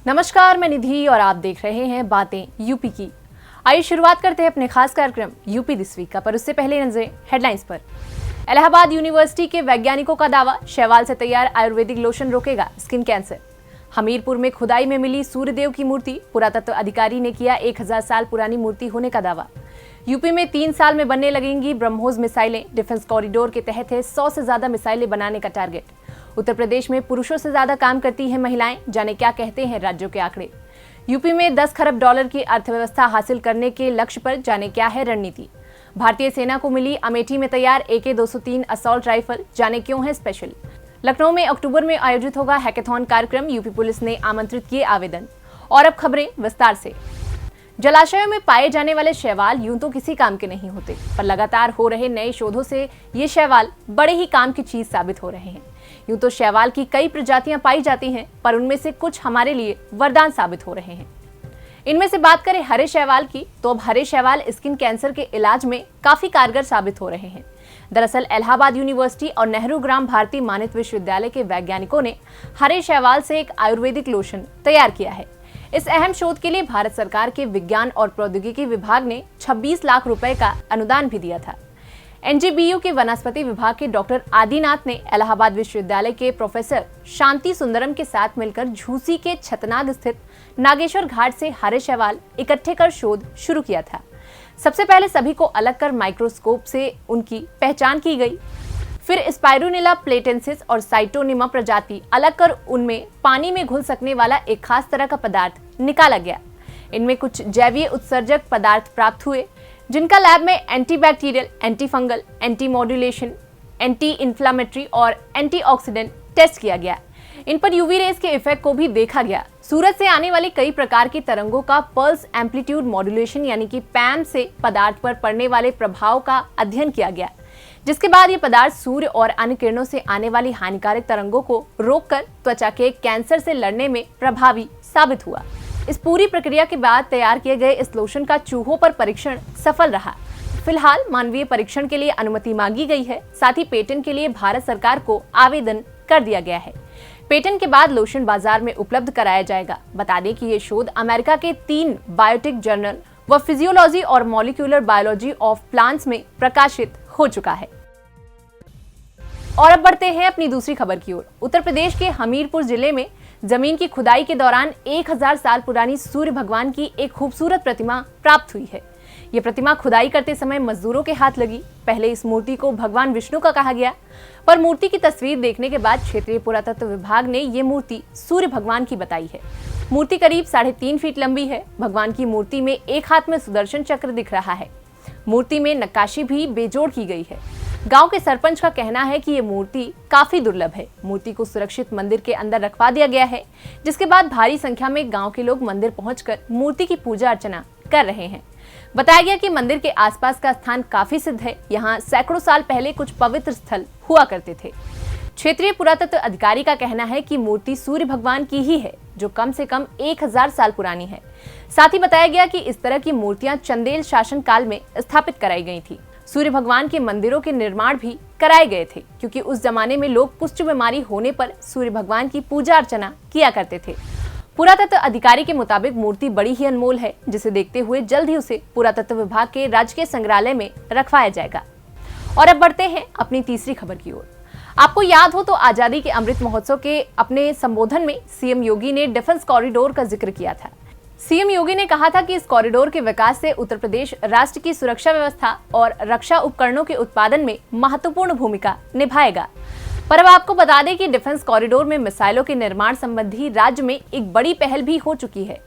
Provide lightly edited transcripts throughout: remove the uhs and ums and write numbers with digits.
नमस्कार, मैं निधि और आप देख रहे हैं बातें यूपी की। आइए शुरुआत करते हैं अपने खास कार्यक्रम यूपी दिस वीक का, पर उससे पहले नजरें हेडलाइंस पर। इलाहाबाद यूनिवर्सिटी के वैज्ञानिकों का दावा, शैवाल से तैयार आयुर्वेदिक लोशन रोकेगा स्किन कैंसर। हमीरपुर में खुदाई में मिली सूर्यदेव की मूर्ति, पुरातत्व अधिकारी ने किया 1000 साल पुरानी मूर्ति होने का दावा। यूपी में 3 साल में बनने लगेंगी ब्रह्मोस मिसाइलें, डिफेंस कॉरिडोर के तहत है 100 से ज्यादा मिसाइलें बनाने का टारगेट। उत्तर प्रदेश में पुरुषों से ज्यादा काम करती हैं महिलाएं, जाने क्या कहते हैं राज्यों के आंकड़े। यूपी में 10 खरब डॉलर की अर्थव्यवस्था हासिल करने के लक्ष्य पर, जाने क्या है रणनीति। भारतीय सेना को मिली अमेठी में तैयार AK-203 असॉल्ट राइफल, जाने क्यों है स्पेशल। लखनऊ में अक्टूबर में आयोजित होगा हैकेथॉन कार्यक्रम, यूपी पुलिस ने आमंत्रित किए आवेदन। और अब खबरें विस्तार से। जलाशयों में पाए जाने वाले शैवाल यूं तो किसी काम के नहीं होते, पर लगातार हो रहे नए शोधों से ये शैवाल बड़े ही काम की चीज साबित हो रहे हैं। यूं तो शैवाल की कई प्रजातियां पाई जाती हैं, पर उनमें से कुछ हमारे लिए वरदान साबित हो रहे हैं। इनमें से बात करें हरे शैवाल की, तो अब हरे शैवाल स्किन कैंसर के इलाज में काफी कारगर साबित हो रहे हैं। दरअसल इलाहाबाद यूनिवर्सिटी और नेहरू ग्राम भारती मानित विश्वविद्यालय के वैज्ञानिकों ने हरे शैवाल से एक आयुर्वेदिक लोशन तैयार किया है। इस अहम शोध के लिए भारत सरकार के विज्ञान और प्रौद्योगिकी विभाग ने 26 लाख रुपए का अनुदान भी दिया था। NGBU के वनस्पति विभाग के डॉक्टर आदिनाथ ने इलाहाबाद विश्वविद्यालय के प्रोफेसर शांति सुंदरम के साथ मिलकर झूसी के छतनाग स्थित नागेश्वर घाट से हरे शैवाल इकट्ठे कर शोध शुरू किया था। सबसे पहले सभी को अलग कर माइक्रोस्कोप से उनकी पहचान की गई। फिर स्पाइरुलिना प्लेटेंसिस और साइटोनिमा प्रजाति अलग कर उनमें पानी में घुल सकने वाला एक खास तरह का पदार्थ निकाला गया। इनमें कुछ जैवीय उत्सर्जक पदार्थ प्राप्त हुए, जिनका लैब में antibacterial, anti fungal, anti modulation, anti inflammatory और एंटीऑक्सीडेंट टेस्ट किया गया। इन पर यूवी रेस के इफेक्ट को भी देखा गया। सूरज से आने वाली कई प्रकार की तरंगों का पल्स एम्पलीट्यूड मॉड्यूलेशन यानी कि पैम से पदार्थ पर पड़ने वाले प्रभाव का अध्ययन किया गया, जिसके बाद ये पदार्थ सूर्य और अन्य किरणों से आने वाली हानिकारक तरंगों को रोककर त्वचा के कैंसर से लड़ने में प्रभावी साबित हुआ। इस पूरी प्रक्रिया के बाद तैयार किए गए इस लोशन का चूहों पर परीक्षण सफल रहा। फिलहाल मानवीय परीक्षण के लिए अनुमति मांगी गई है। साथ ही पेटेंट के लिए भारत सरकार को आवेदन कर दिया गया है। पेटेंट के बाद लोशन बाजार में उपलब्ध कराया जाएगा। बता दें कि ये शोध अमेरिका के 3 बायोटेक जर्नल व फिजियोलॉजी और मॉलिक्यूलर बायोलॉजी ऑफ प्लांट्स में प्रकाशित हो चुका है। और अब बढ़ते हैं अपनी दूसरी खबर की ओर। उत्तर प्रदेश के हमीरपुर जिले में जमीन की खुदाई के दौरान 1000 साल पुरानी सूर्य भगवान की एक खूबसूरत प्रतिमा प्राप्त हुई है। ये प्रतिमा खुदाई करते समय मजदूरों के हाथ लगी। पहले इस मूर्ति को भगवान विष्णु का कहा गया, पर मूर्ति की तस्वीर देखने के बाद क्षेत्रीय पुरातत्व विभाग ने ये मूर्ति सूर्य भगवान की बताई है। मूर्ति करीब 3.5 फीट लंबी है। भगवान की मूर्ति में एक हाथ में सुदर्शन चक्र दिख रहा है। मूर्ति में नक्काशी भी बेजोड़ की गई है। गांव के सरपंच का कहना है कि ये मूर्ति काफी दुर्लभ है। मूर्ति को सुरक्षित मंदिर के अंदर रखवा दिया गया है, जिसके बाद भारी संख्या में गांव के लोग मंदिर पहुंचकर मूर्ति की पूजा अर्चना कर रहे हैं। बताया गया कि मंदिर के आसपास का स्थान काफी सिद्ध है। यहाँ सैकड़ों साल पहले कुछ पवित्र स्थल हुआ करते थे। क्षेत्रीय पुरातत्व अधिकारी का कहना है कि मूर्ति सूर्य भगवान की ही है, जो कम से कम 1000 साल पुरानी है। साथ ही बताया गया कि इस तरह की मूर्तियां चंदेल शासन काल में स्थापित कराई गई थी। सूर्य भगवान के मंदिरों के निर्माण भी कराए गए थे, क्योंकि उस जमाने में लोग कुष्ठ बीमारी होने पर सूर्य भगवान की पूजा अर्चना किया करते थे। पुरातत्व अधिकारी के मुताबिक मूर्ति बड़ी ही अनमोल है, जिसे देखते हुए जल्द ही उसे पुरातत्व विभाग के राजकीय संग्रहालय में रखवाया जाएगा। और अब बढ़ते हैं अपनी तीसरी खबर की ओर। आपको याद हो तो आजादी के अमृत महोत्सव के अपने संबोधन में सीएम योगी ने डिफेंस कॉरिडोर का जिक्र किया था। सीएम योगी ने कहा था कि इस कॉरिडोर के विकास से उत्तर प्रदेश राष्ट्र की सुरक्षा व्यवस्था और रक्षा उपकरणों के उत्पादन में महत्वपूर्ण भूमिका निभाएगा। पर अब आपको बता दें कि डिफेंस कॉरिडोर में मिसाइलों के निर्माण संबंधी राज्य में एक बड़ी पहल भी हो चुकी है।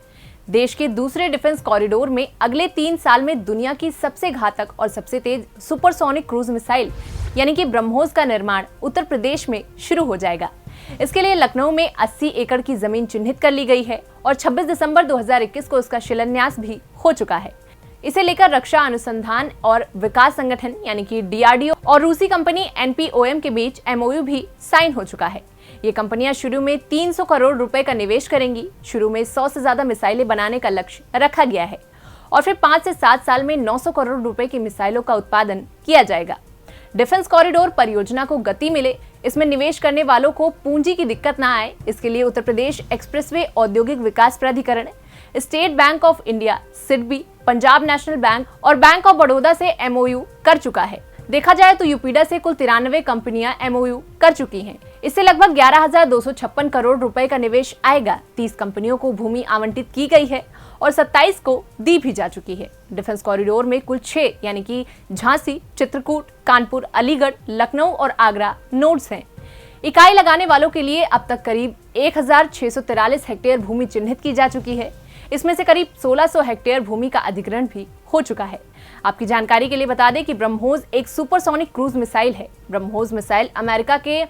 देश के दूसरे डिफेंस कॉरिडोर में अगले 3 साल में दुनिया की सबसे घातक और सबसे तेज सुपरसोनिक क्रूज मिसाइल यानी कि ब्रह्मोस का निर्माण उत्तर प्रदेश में शुरू हो जाएगा। इसके लिए लखनऊ में 80 एकड़ की जमीन चिन्हित कर ली गई है और 26 दिसंबर 2021 को इसका शिलान्यास भी हो चुका है। इसे लेकर रक्षा अनुसंधान और विकास संगठन यानी कि DRDO और रूसी कंपनी NPOM के बीच MOU भी साइन हो चुका है। ये कंपनियां शुरू में 300 करोड़ रुपए का निवेश करेंगी। शुरू में 100 से ज्यादा मिसाइलें बनाने का लक्ष्य रखा गया है और फिर 5 से 7 साल में 900 करोड़ रुपए की मिसाइलों का उत्पादन किया जाएगा। डिफेंस कॉरिडोर परियोजना को गति मिले, इसमें निवेश करने वालों को पूंजी की दिक्कत ना आए, इसके लिए उत्तर प्रदेश एक्सप्रेसवे औद्योगिक विकास प्राधिकरण, state bank of India, SIDBI, Punjab national bank और बैंक ऑफ बड़ौदा से एमओयू कर चुका है। देखा जाए तो यूपीडा से कुल 93 कंपनियां एमओयू कर चुकी हैं। इससे लगभग 11,256 करोड़ रुपए का निवेश आएगा। 30 कंपनियों को भूमि आवंटित की गई है और 27 को दी भी जा चुकी है। डिफेंस कॉरिडोर में कुल 6 यानी कि झांसी, चित्रकूट, कानपुर, अलीगढ़, लखनऊ और आगरा नोड्स हैं। इकाई लगाने वालों के लिए अब तक करीब 1,643 हेक्टेयर भूमि चिन्हित की जा चुकी है। इसमें से करीब 1,600 हेक्टेयर भूमि का अधिग्रहण भी हो चुका है। आपकी जानकारी के लिए बता दें कि ब्रह्मोस एक सुपरसोनिक क्रूज मिसाइल है। ब्रह्मोस मिसाइल अमेरिका के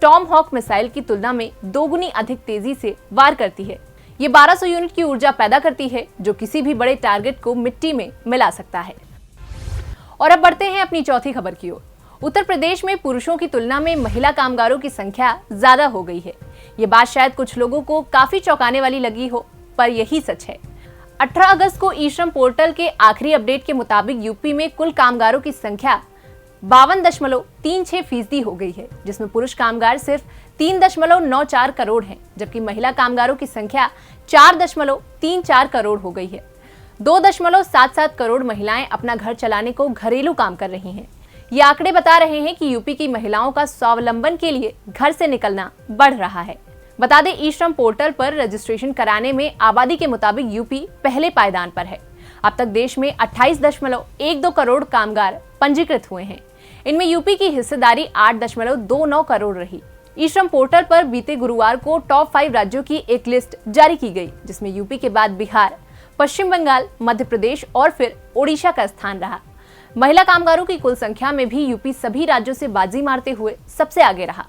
टॉम हॉक मिसाइल की तुलना में 2 गुनी अधिक तेजी से वार करती है। ये 1200 यूनिट की ऊर्जा पैदा करती है, जो किसी भी बड़े टारगेट को मिट्टी में मिला सकता है। और अब बढ़ते हैं अपनी चौथी खबर की ओर। उत्तर प्रदेश में पुरुषों की तुलना में महिला कामगारों की संख्या ज्यादा हो गई है। ये बात शायद कुछ लोगों को काफी चौंकाने वाली लगी हो, पर यही सच है। 18 अगस्त को ई श्रम पोर्टल के आखिरी अपडेट के मुताबिक यूपी में कुल कामगारों की संख्या 52.36% हो गई है, जिसमें पुरुष कामगार सिर्फ 3.94 करोड़ हैं, जबकि महिला कामगारों की संख्या 4.34 करोड़ हो गई है। 2.77 करोड़ महिलाएं अपना घर चलाने को घरेलू काम कर रही हैं। ये आंकड़े बता रहे हैं कि यूपी की महिलाओं का स्वावलंबन के लिए घर से निकलना बढ़ रहा है। बता दें, ई श्रम पोर्टल पर रजिस्ट्रेशन कराने में आबादी के मुताबिक यूपी पहले पायदान पर है। अब तक देश में 28.12 करोड़ कामगार पंजीकृत हुए हैं। इनमें यूपी की हिस्सेदारी 8.29 करोड़ रही। ई श्रम पोर्टल पर बीते गुरुवार को टॉप 5 राज्यों की एक लिस्ट जारी की गई, जिसमें यूपी के बाद बिहार, पश्चिम बंगाल, मध्य प्रदेश और फिर ओडिशा का स्थान रहा। महिला कामगारों की कुल संख्या में भी यूपी सभी राज्यों से बाजी मारते हुए सबसे आगे रहा।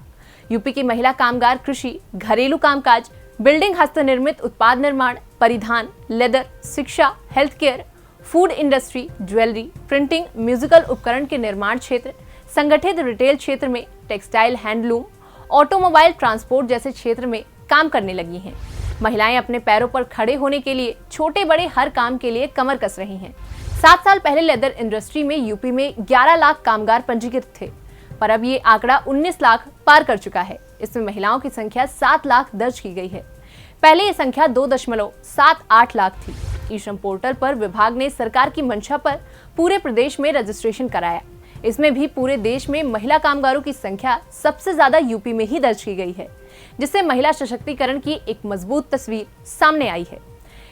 यूपी की महिला कामगार कृषि, घरेलू कामकाज, बिल्डिंग, हस्तनिर्मित उत्पाद निर्माण, परिधान, लेदर, शिक्षा, health care, food industry, jewellery, printing, musical उपकरण के निर्माण क्षेत्र, संगठित रिटेल क्षेत्र में, टेक्सटाइल, हैंडलूम, ऑटोमोबाइल, ट्रांसपोर्ट जैसे क्षेत्र में काम करने लगी हैं। महिलाएं अपने पैरों पर खड़े होने के लिए छोटे बड़े हर काम के लिए कमर कस रही हैं। 7 साल पहले लेदर इंडस्ट्री में यूपी में 11 लाख कामगार पंजीकृत थे, पर अब ये आंकड़ा 19 लाख पार कर चुका है। इसमें महिलाओं की संख्या 7 लाख दर्ज की गई है। पहले ये संख्या 2.78 लाख थी। ई श्रम पोर्टल पर विभाग ने सरकार की मंशा पर पूरे प्रदेश में रजिस्ट्रेशन कराया। इसमें भी पूरे देश में महिला कामगारों की संख्या सबसे ज्यादा यूपी में ही दर्ज की गई है, जिससे महिला सशक्तिकरण की एक मजबूत तस्वीर सामने आई है।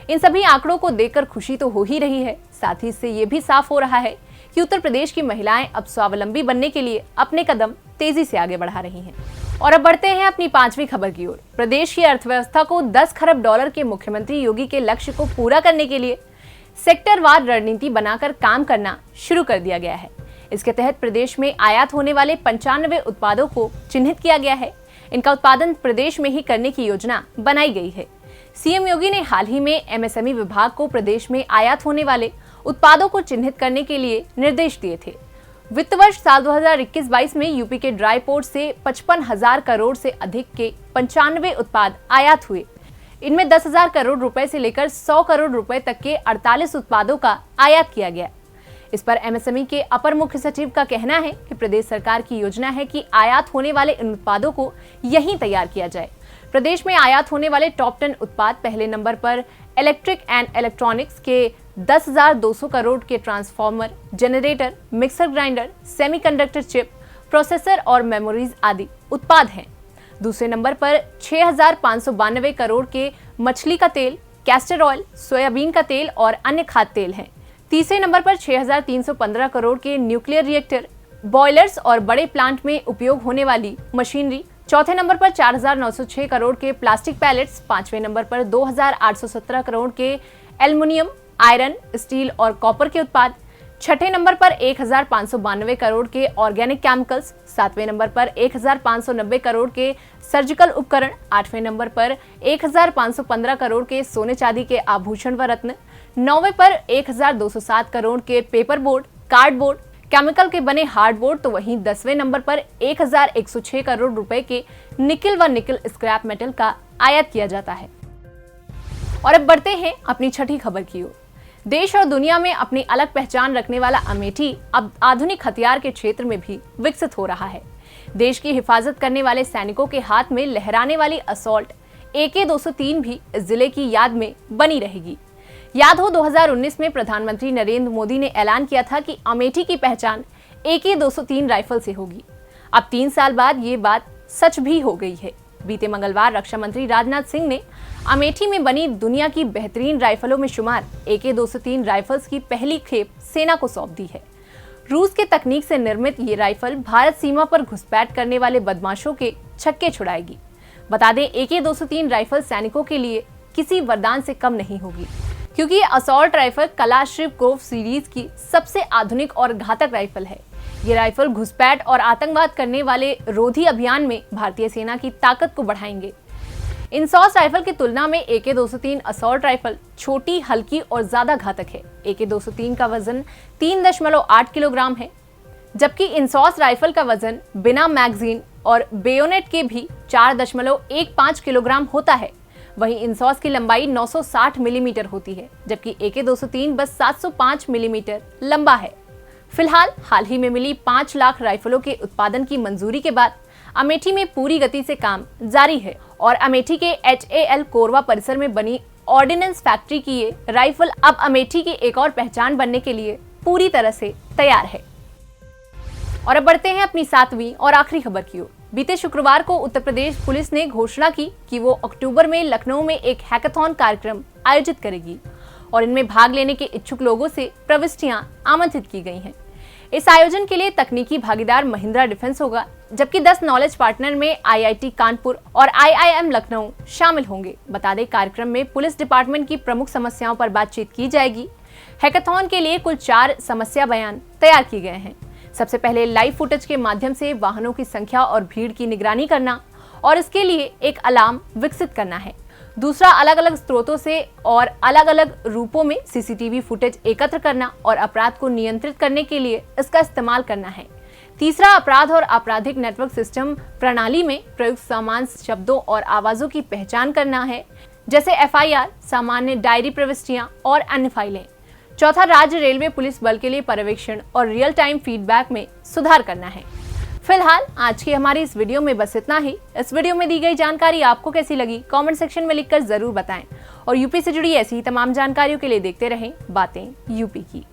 इन सभी आंकड़ों को देखकर खुशी तो हो ही रही है, साथ ही इससे ये भी साफ हो रहा है कि उत्तर प्रदेश की महिलाएं अब स्वावलंबी बनने के लिए अपने कदम तेजी से आगे बढ़ा रही हैं। और अब बढ़ते हैं अपनी 5वीं खबर की ओर। प्रदेश की अर्थव्यवस्था को 10 खरब डॉलर के मुख्यमंत्री योगी के लक्ष्य को पूरा करने के लिए सेक्टरवार रणनीति बनाकर काम करना शुरू कर दिया गया है। इसके तहत प्रदेश में आयात होने वाले 95 उत्पादों को चिन्हित किया गया है। इनका उत्पादन प्रदेश में ही करने की योजना बनाई गई है। सीएम योगी ने हाल ही में एमएसएमई विभाग को प्रदेश में आयात होने वाले उत्पादों को चिन्हित करने के लिए निर्देश दिए थे। वित्त वर्ष साल 2021-22 में यूपी के ड्राई पोर्ट से 55,000 करोड़ से अधिक के 95 उत्पाद आयात हुए। इनमें 10,000 करोड़ रुपए से लेकर 100 करोड़ रुपए तक के 48 उत्पादों का आयात किया गया। इस पर एमएसएमई के अपर मुख्य सचिव का कहना है कि प्रदेश सरकार की योजना है कि आयात होने वाले इन उत्पादों को यहीं तैयार किया जाए। प्रदेश में आयात होने वाले टॉप 10 उत्पाद पहले नंबर पर इलेक्ट्रिक एंड इलेक्ट्रॉनिक्स के 10,200 करोड़ के transformer, generator, mixer grinder, semiconductor chip, processor और मेमोरीज आदि उत्पाद हैं। दूसरे नंबर पर 6,592 करोड़ के मछली का तेल, कैस्टर ऑयल, सोयाबीन का तेल और अन्य खाद्य तेल हैं। तीसरे नंबर पर 6,315 करोड़ के न्यूक्लियर रिएक्टर, बॉयलर्स और बड़े प्लांट में उपयोग होने वाली मशीनरी। चौथे नंबर पर 4,906 करोड़ के प्लास्टिक पैलेट्स। पांचवें नंबर पर 2,817 करोड़ के एल्युमिनियम, आयरन, स्टील और कॉपर के उत्पाद। छठे नंबर पर 1,592 करोड़ के ऑर्गेनिक केमिकल्स। सातवें नंबर पर 1,590 करोड़ के सर्जिकल उपकरण। आठवें नंबर पर 1,515 करोड़ के सोने चांदी के आभूषण व रत्न। नौवें पर 1,207 करोड़ के पेपर बोर्ड, कार्डबोर्ड, केमिकल के बने हार्डबोर्ड। तो वहीं 10वें नंबर पर 1,106 करोड़ रुपए के निकल व निकल स्क्रैप मेटल का आयात किया जाता है। और अब बढ़ते हैं अपनी छठी खबर की ओर। देश और दुनिया में अपनी अलग पहचान रखने वाला अमेठी अब आधुनिक हथियार के क्षेत्र में भी विकसित हो रहा है। देश की हिफाजत करने वाले सैनिकों के हाथ में लहराने वाली असॉल्ट AK-203 भी इस जिले की याद में बनी रहेगी। याद हो 2019 में प्रधानमंत्री नरेंद्र मोदी ने ऐलान किया था कि अमेठी की पहचान AK-203 राइफल से होगी। अब 3 साल बाद ये बात सच भी हो गई है। बीते मंगलवार रक्षा मंत्री राजनाथ सिंह ने अमेठी में बनी दुनिया की बेहतरीन राइफलों में शुमार AK-203 राइफल्स की पहली खेप सेना को सौंप दी है। रूस के तकनीक से निर्मित ये राइफल भारत सीमा पर घुसपैठ करने वाले बदमाशों के छक्के छुड़ाएगी। बता दें, AK-203 राइफल सैनिकों के लिए किसी वरदान से कम नहीं होगी, क्योंकि ये असॉल्ट राइफल कलाश्निकोव सीरीज की सबसे आधुनिक और घातक राइफल है। ये राइफल घुसपैठ और आतंकवाद करने वाले रोधी अभियान में भारतीय सेना की ताकत को बढ़ाएंगे। इंसॉस राइफल की तुलना में AK-203 असॉल्ट राइफल छोटी, हल्की और ज्यादा घातक है। AK-203 का वजन 3.8 किलोग्राम है, जबकि इंसॉस राइफल का वजन बिना मैगजीन और बेयोनेट के भी 4.15 किलोग्राम होता है। वहीं इंसॉस की लंबाई 960 मिलीमीटर होती है, जबकि AK-203 बस 705 मिलीमीटर लंबा है। फिलहाल हाल ही में मिली 5 लाख राइफलों के उत्पादन की मंजूरी के बाद अमेठी में पूरी गति से काम जारी है और अमेठी के HAL कोरवा परिसर में बनी ऑर्डिनेंस फैक्ट्री की ये राइफल अब अमेठी की एक और पहचान बनने के लिए पूरी तरह से तैयार है। और अब बढ़ते हैं अपनी 7वीं और आखिरी खबर की ओर। बीते शुक्रवार को उत्तर प्रदेश पुलिस ने घोषणा की कि वो अक्टूबर में लखनऊ में एक हैकाथॉन कार्यक्रम आयोजित करेगी और इनमें भाग लेने के इच्छुक लोगों से प्रविष्टियां आमंत्रित की गई हैं। इस आयोजन के लिए तकनीकी भागीदार महिंद्रा डिफेंस होगा, जबकि 10 नॉलेज पार्टनर में IIT कानपुर और IIM लखनऊ शामिल होंगे। बता दें, कार्यक्रम में पुलिस डिपार्टमेंट की प्रमुख समस्याओं पर बातचीत की जाएगी। हैकाथॉन के लिए कुल 4 समस्या बयान तैयार किए गए हैं। सबसे पहले लाइव फुटेज के माध्यम से वाहनों की संख्या और भीड़ की निगरानी करना और इसके लिए एक अलार्म विकसित करना है। दूसरा, अलग अलग स्रोतों से और अलग अलग रूपों में CCTV फुटेज एकत्र करना और अपराध को नियंत्रित करने के लिए इसका इस्तेमाल करना है। तीसरा, अपराध और आपराधिक नेटवर्क सिस्टम प्रणाली में प्रयुक्त समान शब्दों और आवाजों की पहचान करना है, जैसे FIR, सामान्य डायरी प्रविष्टियां और अन्य फाइलें। चौथा, राज्य रेलवे पुलिस बल के लिए पर्यवेक्षण और रियल टाइम फीडबैक में सुधार करना है। फिलहाल आज की हमारी इस वीडियो में बस इतना ही। इस वीडियो में दी गई जानकारी आपको कैसी लगी, कमेंट सेक्शन में लिखकर जरूर बताएं और यूपी से जुड़ी ऐसी ही तमाम जानकारियों के लिए देखते रहें बातें यूपी की।